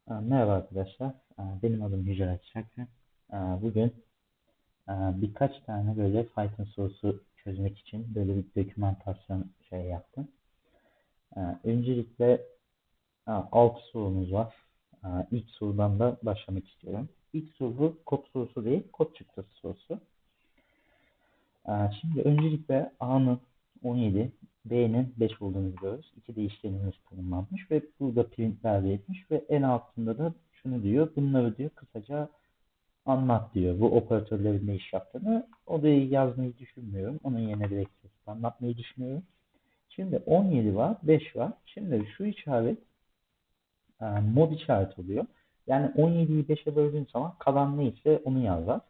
Merhaba arkadaşlar. Benim adım Yücel Çakır. Bugün birkaç tane böyle Python sorusu çözmek için böyle bir dokümantasyon yaptım. Öncelikle 6 sorumuz var. İlk sorudan da başlamak istiyorum. İlk soru kod sorusu değil, kod çıktısı sorusu. Şimdi öncelikle A'nın 17, B'nin 5 olduğunu biliyoruz. İki değişkenimiz tanımlanmış ve burada print elde etmiş ve en altında da şunu diyor. Bunları diyor kısaca anlat diyor. Bu operatörlerin ne iş yaptığını. Odayı yazmayı düşünmüyorum. Onun yerine direkt anlatmayı düşünüyorum. Şimdi 17 var, 5 var. Şimdi şu işaret mod işareti oluyor. Yani 17'yi 5'e böldüğün zaman kalan neyse onu yazar.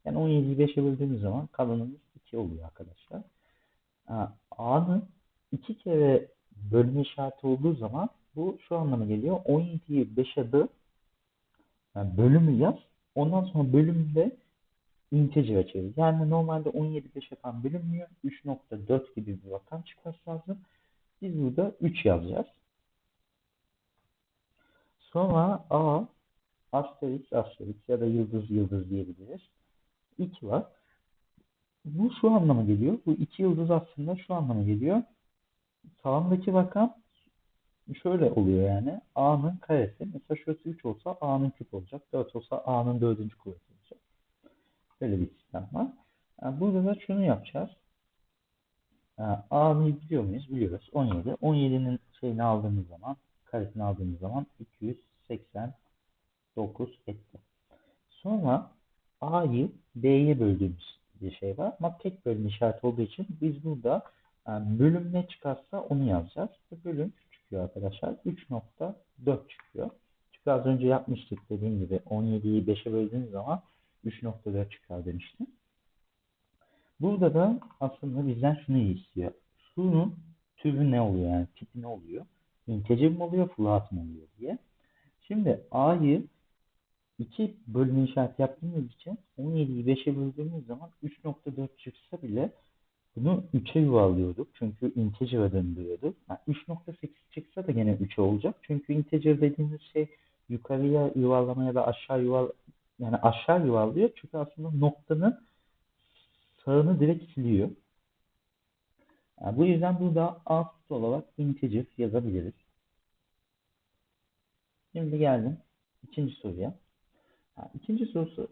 Yani 17'yi 5'e böldüğümüz zaman kalanımız 2 oluyor arkadaşlar. A'nın 2 kere bölme işareti olduğu zaman bu şu anlama geliyor. 17'yi 5'e böl, yani bölümü yaz. Ondan sonra bölümde integer'e çevir. Yani normalde 17 5'e tam bölünmüyor. 3.4 gibi bir rakam çıkması lazım. Biz burada 3 yazacağız. Sonra A asterisk asterisk ya da yıldız yıldız diyebiliriz. 2 var. Bu şu anlama geliyor. Bu 2 yıldız aslında şu anlama geliyor. Sağındaki rakam şöyle oluyor yani. A'nın karesi. Mesela şurası 3 olsa A'nın küp olacak. 4 olsa A'nın 4. kuvveti olacak. Böyle bir sistem var. Yani burada da şunu yapacağız. A'yı biliyor muyuz? Biliyoruz. 17. 17'nin şeyini aldığımız zaman, karesini aldığımız zaman 289 etti. Sonra A'yı B'ye böldüğümüz bir şey var. Ama tek bölme işareti olduğu için biz burada bölüm ne çıkarsa onu yazacağız. Bölüm çıkıyor arkadaşlar. 3.4 çıkıyor. Çünkü az önce yapmıştık dediğim gibi 17'yi 5'e böldüğümüz zaman 3.4 çıkar demiştim. Burada da aslında bizden şunu istiyor. Şunun türü ne oluyor yani tipi ne oluyor? Integer mi oluyor, float mı oluyor diye. Şimdi A'yı 2 bölme işareti yaptığımız için 17'yi 5'e böldüğümüz zaman 3.4 çıksa bile bunu 3'e yuvarlıyorduk. Çünkü integer'a döndürüyorduk. Yani 3.8 çıksa da gene 3'e olacak. Çünkü integer dediğimiz şey yukarıya yuvarlamaya da aşağı yuvarlıyor. Çünkü aslında noktanın sağını direkt siliyor. Yani bu yüzden burada alt olarak integer yazabiliriz. Şimdi geldim ikinci soruya. İkinci sorusu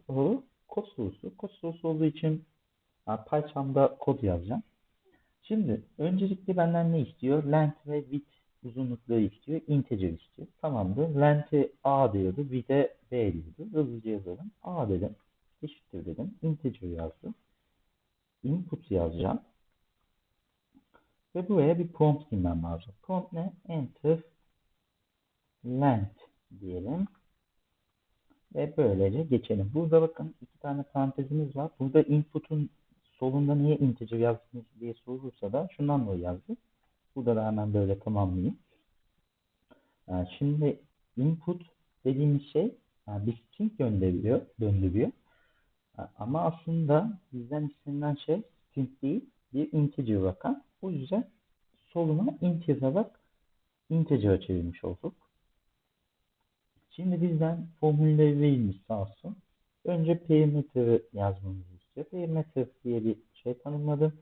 kod sorusu. Kod sorusu olduğu için Python'da kod yazacağım. Şimdi öncelikle benden ne istiyor? Length ve width uzunlukları istiyor. Integer istiyor. Tamamdır. Length'i A diyordu. Width'e B diyordu. Hızlıca yazalım. A dedim. Eşittir dedim. Integer yazdım. Input yazacağım. Ve buraya bir prompt girmem lazım. Prompt ne? Enter length diyelim. Ve böylece geçelim. Burada bakın iki tane parantezimiz var. Burada input'un solunda niye integer yazdınız diye sorulursa da şundan dolayı yazdık. Burada da hemen böyle tamamlayayım. Şimdi input dediğimiz şey bir string döndürüyor. Ama aslında bizden istenilen şey string değil, bir integer rakam. O yüzden soluna int yazarak integer'a çevirmiş olduk. Şimdi bizden formülleri verilmiş sağ olsun. Önce perimetre yazmamızı istiyor. Perimetre diye bir şey tanımladım.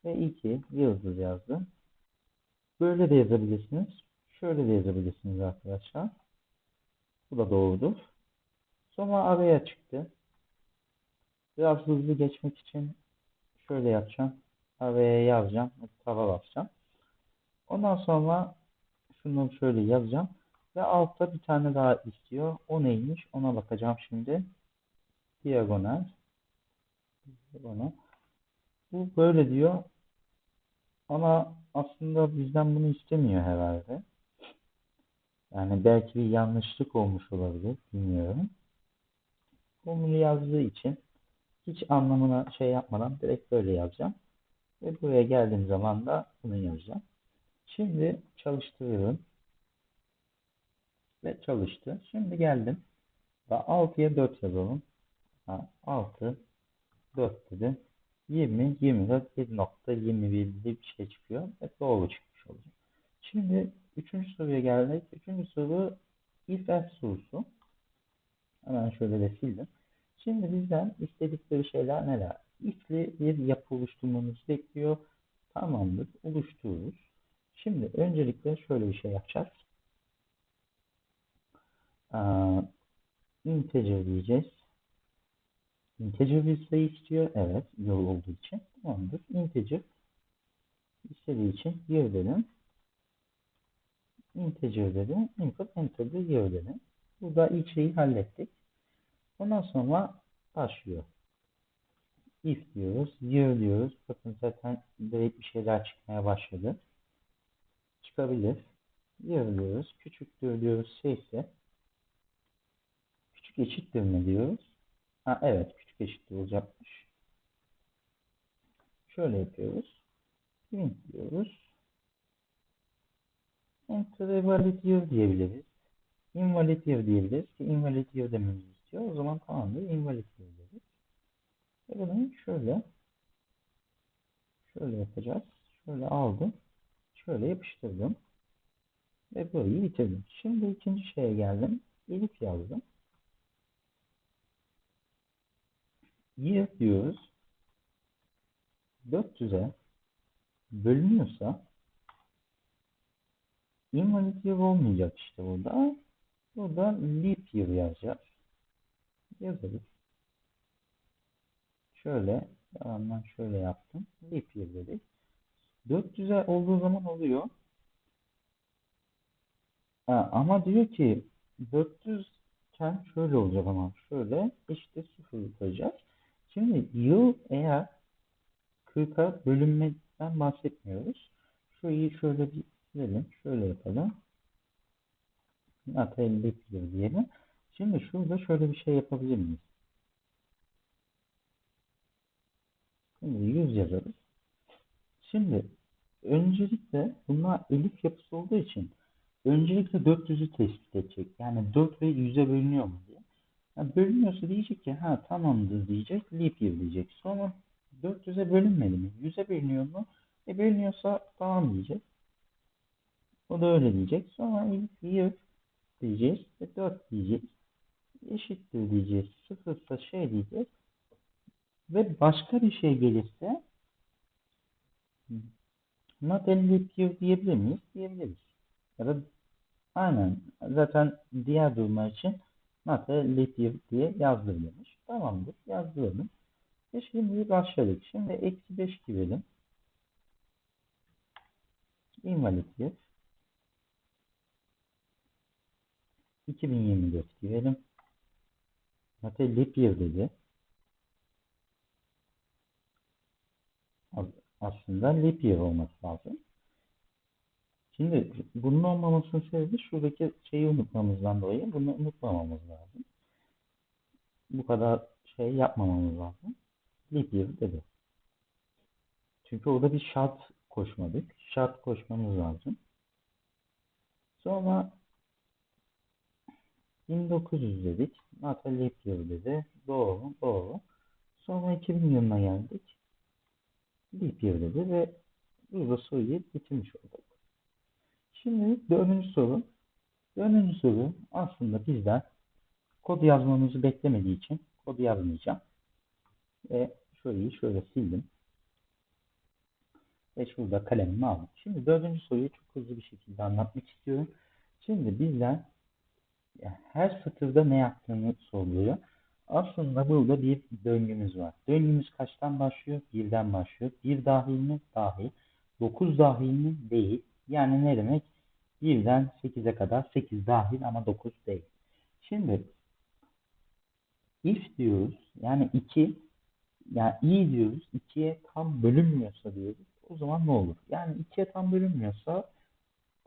Ve 2 yıldız yazdım. Böyle de yazabilirsiniz. Şöyle de yazabilirsiniz arkadaşlar. Bu da doğrudur. Sonra araya çıktı. Biraz hızlı geçmek için şöyle yapacağım. Araya yazacağım. Tava basacağım. Ondan sonra şunu şöyle yazacağım. Ve altta bir tane daha istiyor. O neymiş? Ona bakacağım şimdi. Diagonal. Bu böyle diyor. Ama aslında bizden bunu istemiyor herhalde. Yani belki bir yanlışlık olmuş olabilir. Bilmiyorum. Formülü yazdığı için hiç anlamına şey yapmadan direkt böyle yazacağım. Ve buraya geldiğim zaman da bunu yazacağım. Şimdi çalıştırıyorum. Ve çalıştı. Şimdi geldim. Ve 6'ya 4 yazalım. 6, 4 dedim. 20, 24, 7.21 bir şey çıkıyor. Ve doğru çıkmış olacak. Şimdi üçüncü soruya geldik. Üçüncü soru if else sorusu. Hemen şöyle de sildim. Şimdi bizden istedikleri şeyler neler? If'li bir yapı oluşturmamızı bekliyor. Tamamdır. Oluştururuz. Şimdi öncelikle şöyle bir şey yapacağız. Integer diyeceğiz. Integer bir sayı istiyor. Evet. Yol olduğu için. Tamamdır. Integer istediği için year dedim. Integer dedim. Input enter year dedim. Burada ilk şeyi hallettik. Ondan sonra başlıyor. If diyoruz. Year diyoruz. Bakın zaten direkt bir şeyler çıkmaya başladı. Çıkabilir. Year diyoruz. Küçüktür diyoruz. Şeyse küçük eşittir mi diyoruz. Ha, evet. Küçük eşittir olacakmış. Şöyle yapıyoruz. Print diyoruz. Enter valid year diyebiliriz. Invalid year diyebiliriz ki invalid year dememizi istiyor. O zaman tamamdır. Invalid year deriz. Ve bunu şöyle yapacağız. Şöyle aldım. Şöyle yapıştırdım. Ve burayı bitirdim. Şimdi ikinci şeye geldim. Elif yazdım. Year diyoruz. 400'e bölünüyorsa invalid year olmayacak işte burada. Burada leap year yazacağız. Yazarız. Şöyle ben şöyle yaptım. Leap year dedik. 400'e olduğu zaman oluyor. Ha, ama diyor ki 400 iken şöyle olacak ama şöyle eşittir 0 koyacağız. Şimdi yıl eğer 40'a bölünmekten bahsetmiyoruz. Şurayı şöyle bir silelim. Şöyle yapalım. Hatta 50 diyelim. Şimdi şurada şöyle bir şey yapabilir miyiz? Şimdi 100 yazarız. Şimdi öncelikle bunlar elif yapısı olduğu için öncelikle 400'ü tespit edecek. Yani 4 ve 100'e bölünüyor mu diye. Yani bölünüyorsa diyecek ki ha tamamdır diyecek. Leap year diyecek. Sonra 400'e bölünmedi mi? 100'e bölünüyor mu? Bölünüyorsa tamam diyecek. O da öyle diyecek. Sonra leap year diyeceğiz. 4 diyeceğiz. Eşittir diyeceğiz. Sıfırsa şey diyeceğiz. Ve başka bir şey gelirse not a leap year diyebilir miyiz? Diyebiliriz. Ya da aynen. Zaten diğer durumlar için not a leap year diye yazdırılmış. Tamamdır. Yazdıralım. Ve şimdi başladık. Şimdi eksi 5 girelim. Invalid year. 2024 girelim. Not a leap year dedi. Aslında leap year olması lazım. Şimdi bunun olmamasının sebebi şuradaki şeyi unutmamızdan dolayı bunu unutmamamız lazım. Bu kadar şey yapmamamız lazım. Leap year dedi. Çünkü orada bir şart koşmadık. Şart koşmamız lazım. Sonra 1900 dedik. Not a leap year dedi. Doğru, doğru. Sonra 2000 yılına geldik. Leap year dedi ve burada soruyu bitirmiş olduk. Şimdi dördüncü soru. Dördüncü soru aslında bizden kod yazmamızı beklemediği için kod yazmayacağım. Ve şöyle sildim. Ve şurada kalemimi aldım. Şimdi dördüncü soruyu çok hızlı bir şekilde anlatmak istiyorum. Şimdi bizden her satırda ne yaptığını soruluyor. Aslında burada bir döngümüz var. Döngümüz kaçtan başlıyor? Birden başlıyor. Bir dahil mi? Dahil. 9 dahil mi? Değil. Yani ne demek? Birden 8'e kadar 8 dahil ama 9 değil. Şimdi if diyoruz. Yani 2 yani i diyoruz. 2'ye tam bölünmüyorsa diyoruz. O zaman ne olur? Yani 2'ye tam bölünmüyorsa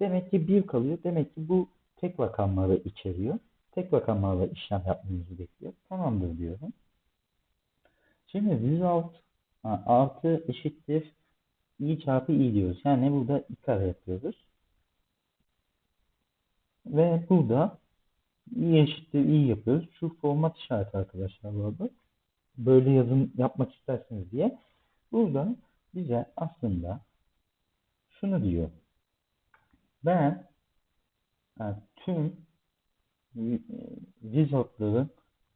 demek ki 1 kalıyor. Demek ki bu tek rakamları içeriyor. Tek rakamlarla işlem yapmamızı bekliyor. Tamamdır diyorum. Şimdi result artı eşittir i çarpı i diyoruz. Yani burada i kare yapıyoruz. Ve burada i eşittir i yapıyoruz. Şu format işareti arkadaşlar bu arada. Böyle yazım yapmak isterseniz diye. Burada bize aslında şunu diyor. Ben tüm Wizard'ların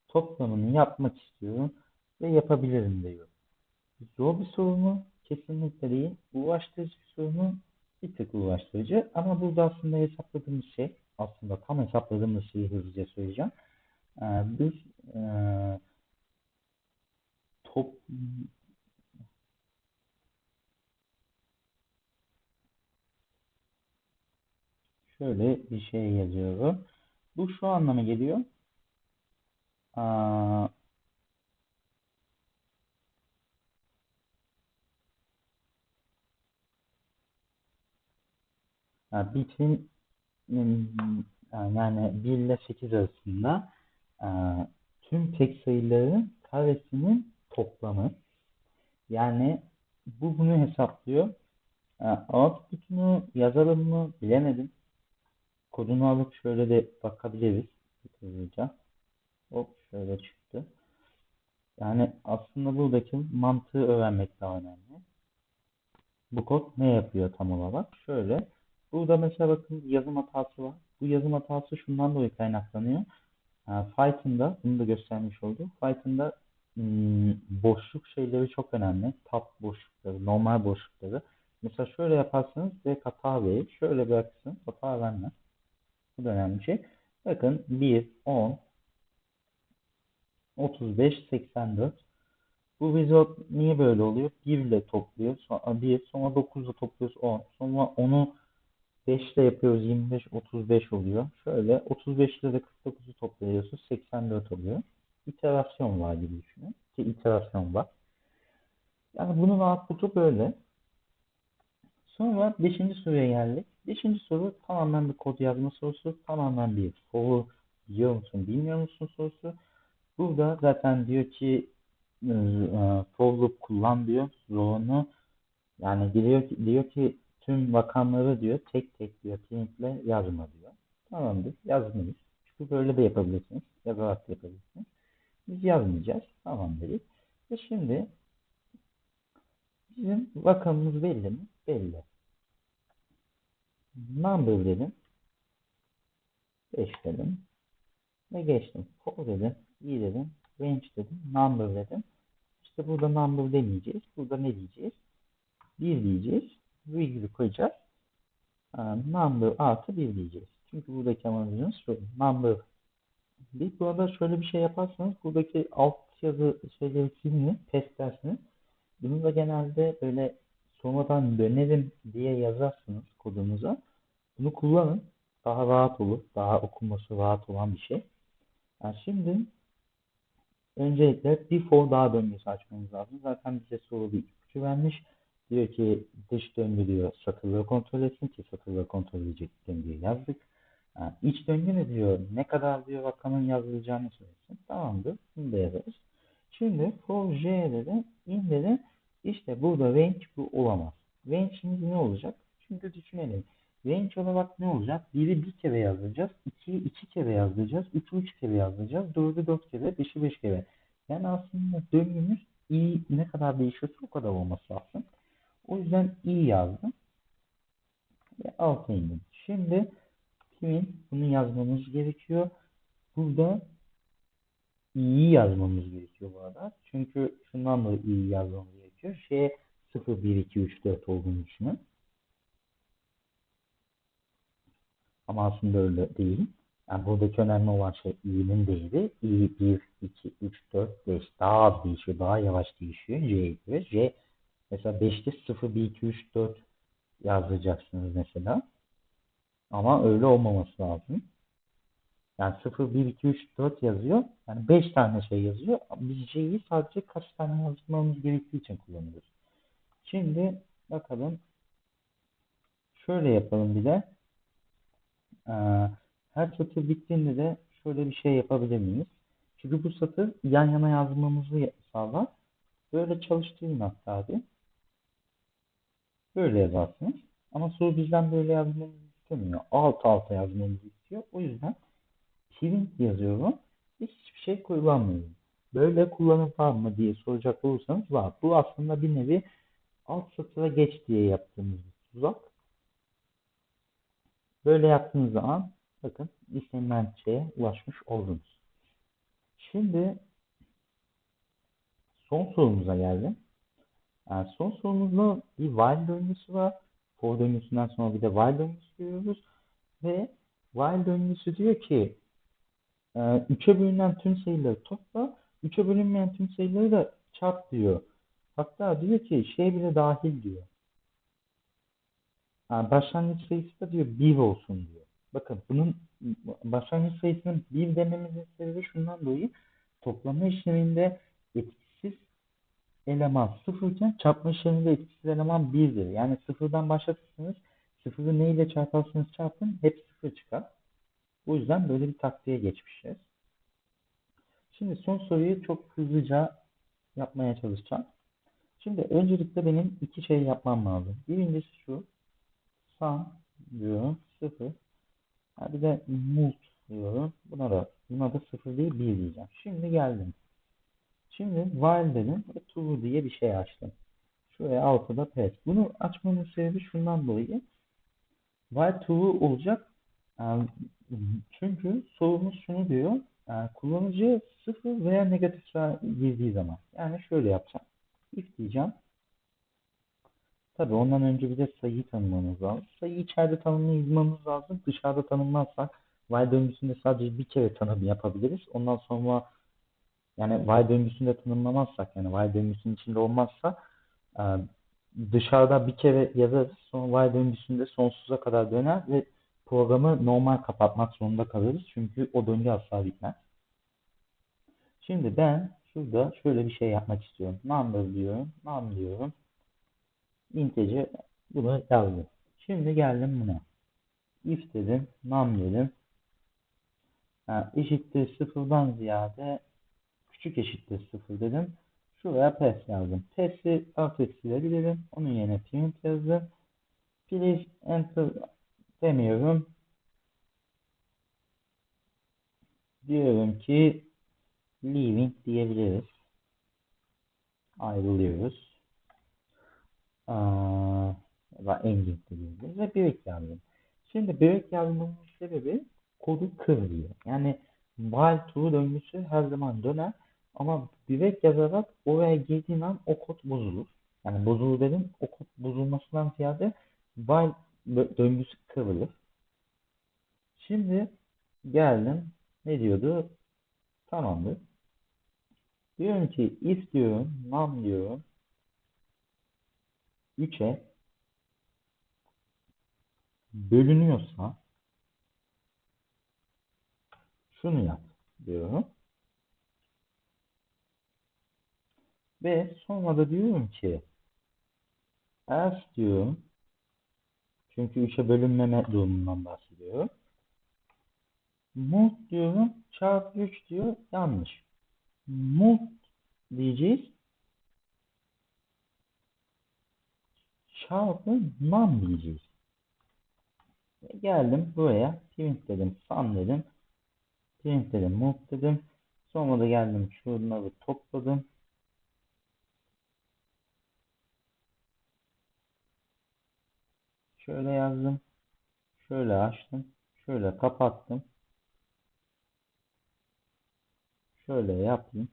toplamını yapmak istiyorum ve yapabilirim diyor. Zor bir soru mu? Kesinlikle değil. Uğraştırıcı bir soru mu? Bir tık uğraştırıcı. Ama burada aslında hesapladığımız şey, aslında tam hesapladığımız şeyi hızlıca söyleyeceğim. Biz e, top şöyle bir şey yazıyorum. Bu şu anlama geliyor. Aa, bitin yani 1 ile 8 arasında e, tüm tek sayıların karesinin toplamı. Yani bu bunu hesaplıyor. Output'unu yazalım mı bilemedim. Kodunu alıp şöyle de bakabiliriz. Hızlıca. Hop şöyle çıktı. Yani aslında buradaki mantığı öğrenmek daha önemli. Bu kod ne yapıyor tam olarak? Şöyle. Burada mesela bakın yazım hatası var. Bu yazım hatası şundan dolayı kaynaklanıyor. Python'da bunu da göstermiş oldu. Python'da boşluk şeyleri çok önemli. Tab boşlukları, normal boşlukları. Mesela şöyle yaparsanız direkt hata verir. Şöyle bırakırsınız hata vermez. Bu da önemli bir şey. Bakın 1, 10, 35, 84. Bu wizard niye böyle oluyor? 1 ile topluyor. Sonra 1, sonra 9 ile topluyoruz 10. Sonra onu 5 ile yapıyoruz 25, 35 oluyor. Şöyle 35 ile de 49'u topluyorsunuz 84 oluyor. İterasyon var gibi düşünün. Ki iterasyon var. Yani bunun output'u böyle. Sonra 5. soruya geldik. 5. soru tamamen bir kod yazma sorusu. Tamamen bir for'u biliyor musun bilmiyor musun sorusu. Burada zaten diyor ki for loop kullan diyor. Zorunu yani diyor ki tüm rakamları diyor tek tek diyor printle yazma diyor. Tamamdır yazmayız. Çünkü böyle de yapabilirsiniz. Yazarak da yapabilirsiniz. Biz yazmayacağız. Tamam dedik. Ve şimdi bizim rakamımız belli mi? Belli. Number dedim. 5 dedim. Ve geçtim. For dedim. I dedim. Range dedim. Number dedim. İşte burada number demeyeceğiz. Burada ne diyeceğiz? 1 diyeceğiz. Virgül koyacağız. Number artı 1 diyeceğiz. Çünkü buradaki amacımız şu. Number. Bir burada şöyle bir şey yaparsanız buradaki alt yazı şeyleri silinin, test dersiniz. Bunu da genelde böyle sonradan dönerim diye yazarsınız kodunuza. Bunu kullanın. Daha rahat olur. Daha okunması rahat olan bir şey. Yani şimdi öncelikle bir for daha döngüsü açmamız lazım. Zaten bize soru bir ipucu vermiş. Diyor ki dış döngü diyor satırları kontrol etsin ki satırları kontrol edecek döngüyü yazdık. Yani iç döngü ne diyor? Ne kadar diyor rakamın yazılacağını söylesin. Tamamdır. Bunu da yazarız. Şimdi for j'de de in'de de işte burada range bu olamaz. Range'imiz ne olacak? Şimdi düşünelim. Range olarak ne olacak? 1'i bir kere yazacağız. 2'yi 2 kere yazacağız. 3'ü 3 kere yazacağız. 4'ü 4 kere. 5'i 5 kere. Yani aslında döngümüz i ne kadar değişiyorsa o kadar olması lazım. O yüzden i yazdım ve alta indim. Şimdi kimin bunu yazmamız gerekiyor. Burada i'yi yazmamız gerekiyor bu arada. Çünkü şundan dolayı i'yi yazmamız gerekiyor. Şeye 0, 1, 2, 3, 4 olduğunu düşünün. Ama aslında öyle değil. Yani buradaki önemli olan şey i'nin değeri. i 1, 2, 3, 4, 5 daha az değişiyor. Daha yavaş değişiyor. C'ye göre. C mesela 5'te 0, 1, 2, 3, 4 yazacaksınız mesela. Ama öyle olmaması lazım. Yani 0, 1, 2, 3, 4 yazıyor. Yani 5 tane şey yazıyor. Biz C'yi sadece kaç tane yazmamız gerektiği için kullanıyoruz. Şimdi bakalım. Şöyle yapalım bir de. Ee, her satır bittiğinde de şöyle bir şey yapabilir miyiz? Çünkü bu satır yan yana yazmamızı sağlar. Böyle çalıştırın hatta abi. Böyle yazarsınız. Ama soru bizden böyle yazmamızı istemiyor. Alt alta yazmamızı istiyor. O yüzden print yazıyorum. Hiçbir şey kullanmıyorum. Böyle kullanım var mı diye soracak olursanız var. Bu aslında bir nevi alt satıra geç diye yaptığımız bir tuzak. Böyle yaptığınız zaman Bakın istenilen şeye ulaşmış oldunuz. Şimdi son sorumuza geldim. Yani son sorumuzda bir while döngüsü var. For döngüsünden sonra bir de while döngüsü görüyoruz. Ve while döngüsü diyor ki 3'e bölünen tüm sayıları topla, 3'e bölünmeyen tüm sayıları da çarp diyor. Hatta diyor ki şey bile dahil diyor. Yani başlangıç sayısı da diyor 1 olsun diyor. Bakın bunun başlangıç sayısının 1 dememizin sebebi şundan dolayı toplama işleminde etkisiz eleman 0 iken çarpma işleminde etkisiz eleman 1'dir. Yani sıfırdan başlatırsınız. Sıfırı neyle çarparsanız çarpın hep 0 çıkar. O yüzden böyle bir taktiğe geçmişiz. Şimdi son soruyu çok hızlıca yapmaya çalışacağım. Şimdi öncelikle benim iki şey yapmam lazım. Birincisi şu. Sum diyorum 0. Bir de mult diyorum. Buna da 0 değil 1 diyeceğim. Şimdi geldim. Şimdi while dedim ve true diye bir şey açtım. Şuraya altıda pass. Bunu açmamın sebebi şundan dolayı. While true olacak. Yani çünkü sorumuz şunu diyor. Kullanıcı 0 veya negatif sayı girdiği zaman. Yani şöyle yapacağım. If diyeceğim. Tabii ondan önce bir de sayıyı tanımlamamız lazım. Sayıyı içeride tanımlamamız lazım. Dışarıda tanımlarsak while döngüsünde sadece bir kere tanım yapabiliriz. Ondan sonra yani while döngüsünde tanımlamazsak yani while döngüsünün içinde olmazsa e, dışarıda bir kere yazarız. Sonra while döngüsünde sonsuza kadar döner ve programı normal kapatmak zorunda kalırız. Çünkü o döngü asla bitmez. Şimdi ben şurada şöyle bir şey yapmak istiyorum. Number diyorum. Num diyorum. Integer bunu yazdım. Şimdi geldim buna. If dedim. Num dedim. Eşittir sıfırdan ziyade küçük eşittir sıfır dedim. Şuraya pass yazdım. Pass'i artık silebilirim. Onun yerine print yazdım. Please enter demiyorum. Diyorum ki leaving diyebiliriz. Ayrılıyoruz. Ending diyebiliriz. Ve break yazdım. Şimdi break yazmamın sebebi kodu kır diyor. Yani while true döngüsü her zaman döner. Ama break yazarak oraya girdiğin an o kod bozulur. Yani bozulur dedim. O kod bozulmasından ziyade while döngüsü kırılır. Şimdi geldim. Ne diyordu? Tamamdır. Diyorum ki if diyorum, num diyorum. 3'e bölünüyorsa şunu yap diyorum. Ve sonra da diyorum ki else diyorum. Çünkü 3'e bölünmeme durumundan bahsediyorum. Mult diyorum. Çarpı 3 diyor. Yanlış. Mult diyeceğiz. Çarpı num diyeceğiz. Ve geldim buraya. Print dedim. Sum dedim. Print dedim. Mult dedim. Sonra da geldim. Şunları topladım. Şöyle yazdım. Şöyle açtım. Şöyle kapattım. Şöyle yaptım.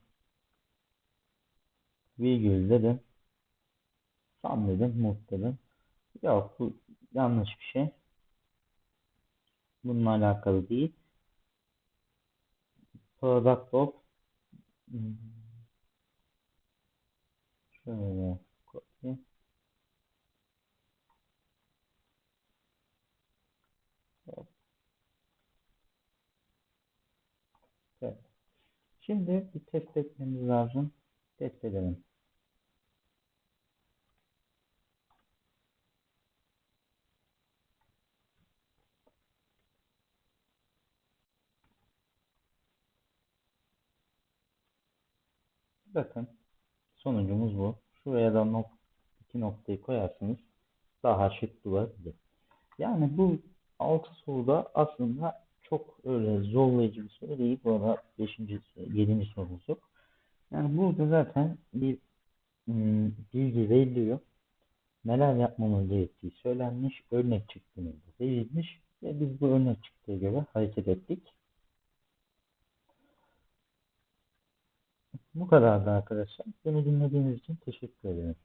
Virgül dedim. Sum dedim. Mult dedim. Yok bu yanlış bir şey. Bununla alakalı değil. Product of şöyle kopya. Evet. Şimdi bir test etmemiz lazım. Test edelim. Bakın sonucumuz bu. Şuraya da iki noktayı koyarsanız daha şık durabilir. Yani bu 6 soruda aslında çok öyle zorlayıcı bir soru değil. Bu arada 5. 7. sorumuz yok. Yani burada zaten bir bilgi veriliyor. Neler yapmamız gerektiği söylenmiş, örnek çıktığında verilmiş. Ve biz bu örnek çıktığı göre hareket ettik. Bu kadardı arkadaşlar. Beni dinlediğiniz için teşekkür ederim.